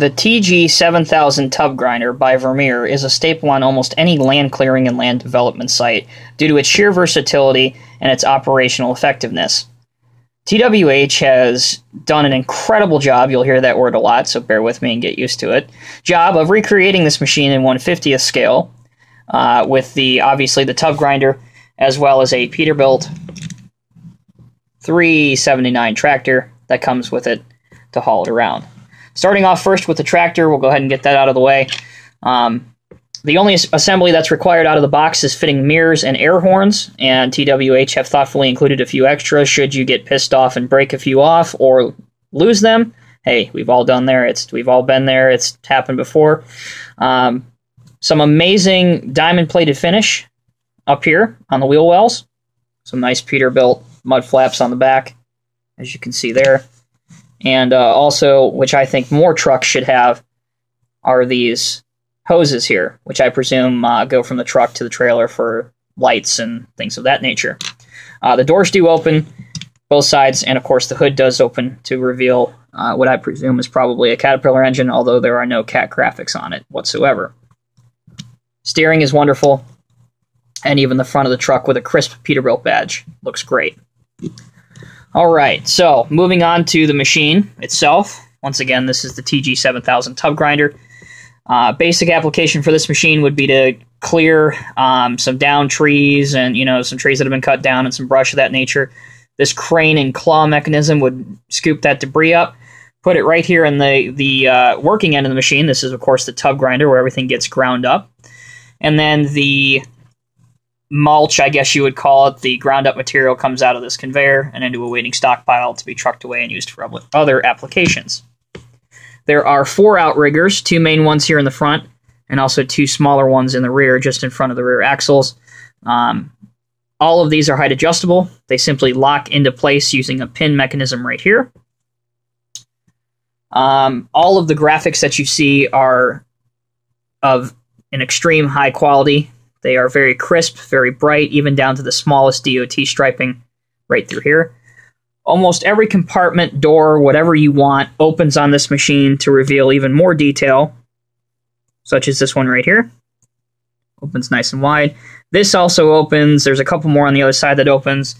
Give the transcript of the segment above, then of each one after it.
The TG7000 tub grinder by Vermeer is a staple on almost any land clearing and land development site due to its sheer versatility and its operational effectiveness. TWH has done an incredible job, you'll hear that word a lot, so bear with me and get used to it, job of recreating this machine in 1/50th scale with obviously the tub grinder as well as a Peterbilt 379 tractor that comes with it to haul it around. Starting off first with the tractor, we'll go ahead and get that out of the way. The only assembly that's required out of the box is fitting mirrors and air horns, and TWH have thoughtfully included a few extras should you get pissed off and break a few off or lose them. Hey, we've all done there. We've all been there. It's happened before. Some amazing diamond-plated finish up here on the wheel wells. Some nice Peterbilt mud flaps on the back, as you can see there. And also, which I think more trucks should have, are these hoses here, which I presume go from the truck to the trailer for lights and things of that nature. The doors do open, both sides, and of course the hood does open to reveal what I presume is probably a Caterpillar engine, although there are no CAT graphics on it whatsoever. Steering is wonderful, and even the front of the truck with a crisp Peterbilt badge looks great. Alright, so moving on to the machine itself. Once again, this is the TG7000 tub grinder. Basic application for this machine would be to clear some down trees and, some trees that have been cut down and some brush of that nature. This crane and claw mechanism would scoop that debris up, put it right here in the working end of the machine. This is, of course, the tub grinder where everything gets ground up. And then the mulch, I guess you would call it, the ground up material comes out of this conveyor and into a waiting stockpile to be trucked away and used for other applications. There are 4 outriggers, 2 main ones here in the front, and also 2 smaller ones in the rear, just in front of the rear axles. All of these are height adjustable. They simply lock into place using a pin mechanism right here. All of the graphics that you see are of an extreme high quality. They are very crisp, very bright, even down to the smallest DOT striping right through here. Almost every compartment, door, whatever you want, opens on this machine to reveal even more detail, such as this one right here. Opens nice and wide. This also opens. There's a couple more on the other side that opens.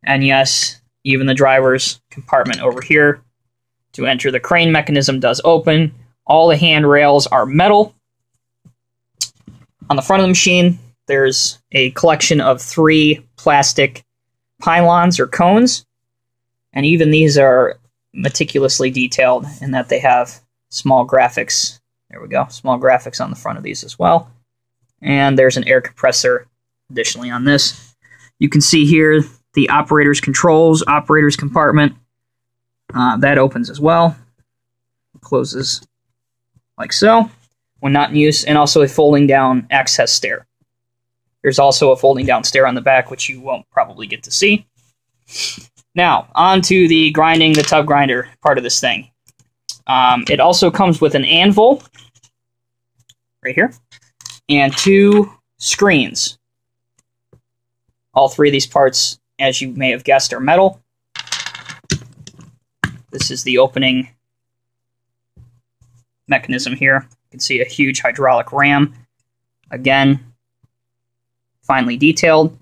And yes, even the driver's compartment over here to enter the crane mechanism does open. All the handrails are metal. On the front of the machine, there's a collection of 3 plastic pylons or cones, and even these are meticulously detailed in that they have small graphics. There we go, small graphics on the front of these as well. And there's an air compressor additionally on this. You can see here the operator's controls, operator's compartment. That opens as well. Closes like so when not in use, and also a folding down access stair. There's also a folding down stair on the back, which you won't probably get to see. Now, on to the grinding the tub grinder part of this thing. It also comes with an anvil, right here, and 2 screens. All 3 of these parts, as you may have guessed, are metal. This is the opening mechanism here. You can see a huge hydraulic ram. Again, finely detailed.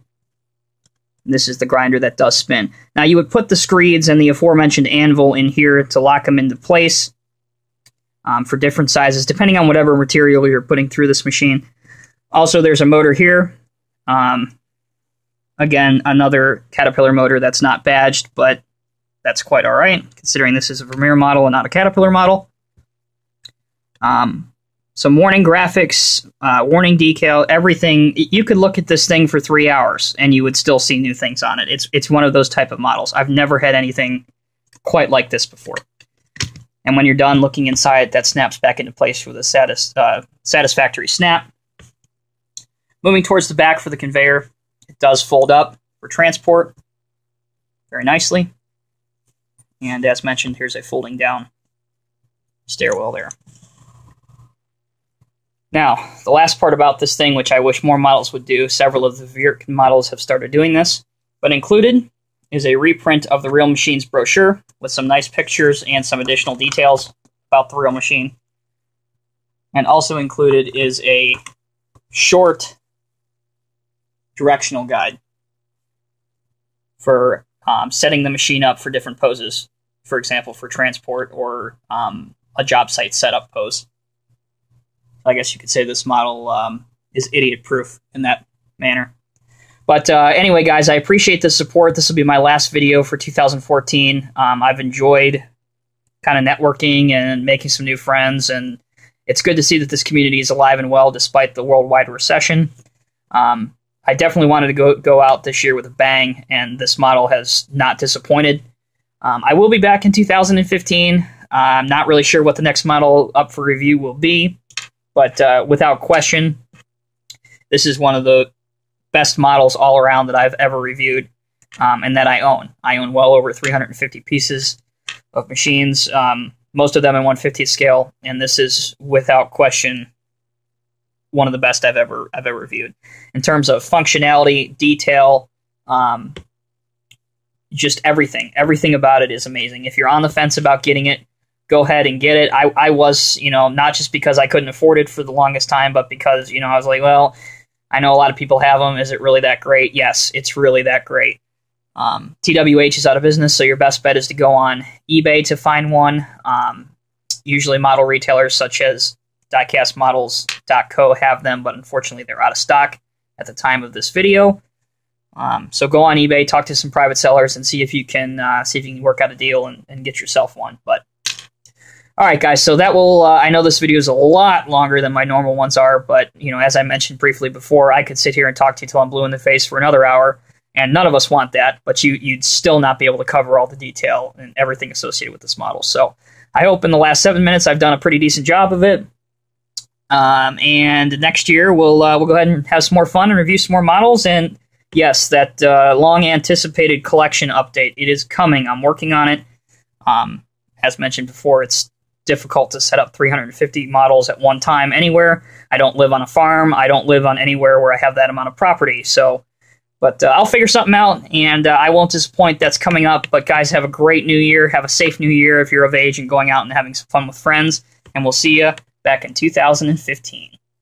And this is the grinder that does spin. Now you would put the screeds and the aforementioned anvil in here to lock them into place for different sizes, depending on whatever material you're putting through this machine. Also, there's a motor here. Again, another Caterpillar motor that's not badged, but that's quite all right, considering this is a Vermeer model and not a Caterpillar model. Some warning graphics, warning decal, everything. You could look at this thing for 3 hours and you would still see new things on it. It's one of those type of models. I've never had anything quite like this before. And when you're done looking inside, that snaps back into place with a satisfactory snap. Moving towards the back for the conveyor, it does fold up for transport very nicely. And as mentioned, here's a folding down stairwell there. Now, the last part about this thing, which I wish more models would do, several of the Vermeer models have started doing this, but included is a reprint of the real machine's brochure with some nice pictures and some additional details about the real machine. And also included is a short directional guide for setting the machine up for different poses. For example, for transport or a job site setup pose. I guess you could say this model is idiot-proof in that manner. But anyway, guys, I appreciate the support. This will be my last video for 2014. I've enjoyed kind of networking and making some new friends, and it's good to see that this community is alive and well despite the worldwide recession. I definitely wanted to go out this year with a bang, and this model has not disappointed. I will be back in 2015. I'm not really sure what the next model up for review will be, but without question, this is one of the best models all around that I've ever reviewed and that I own. I own well over 350 pieces of machines, most of them in 1/50th scale, and this is without question one of the best I've ever reviewed in terms of functionality, detail, just everything. Everything about it is amazing. If you're on the fence about getting it, go ahead and get it. I was, not just because I couldn't afford it for the longest time, but because, I was like, well, I know a lot of people have them. Is it really that great? Yes, it's really that great. TWH is out of business, so your best bet is to go on eBay to find one. Usually model retailers such as diecastmodels.co have them, but unfortunately they're out of stock at the time of this video. So go on eBay, talk to some private sellers, and see if you can work out a deal and get yourself one. But all right, guys, so that will, I know this video is a lot longer than my normal ones are, but, as I mentioned briefly before, I could sit here and talk to you till I'm blue in the face for another hour, and none of us want that, but you'd still not be able to cover all the detail and everything associated with this model. So I hope in the last 7 minutes I've done a pretty decent job of it. And next year we'll go ahead and have some more fun and review some more models, and yes, that long-anticipated collection update, it is coming. I'm working on it. As mentioned before, it's difficult to set up 350 models at one time anywhere. I don't live on a farm. I don't live on anywhere where I have that amount of property. So, but I'll figure something out, and I won't disappoint. That's coming up. But guys, have a great new year. Have a safe new year if you're of age and going out and having some fun with friends. And we'll see you back in 2015.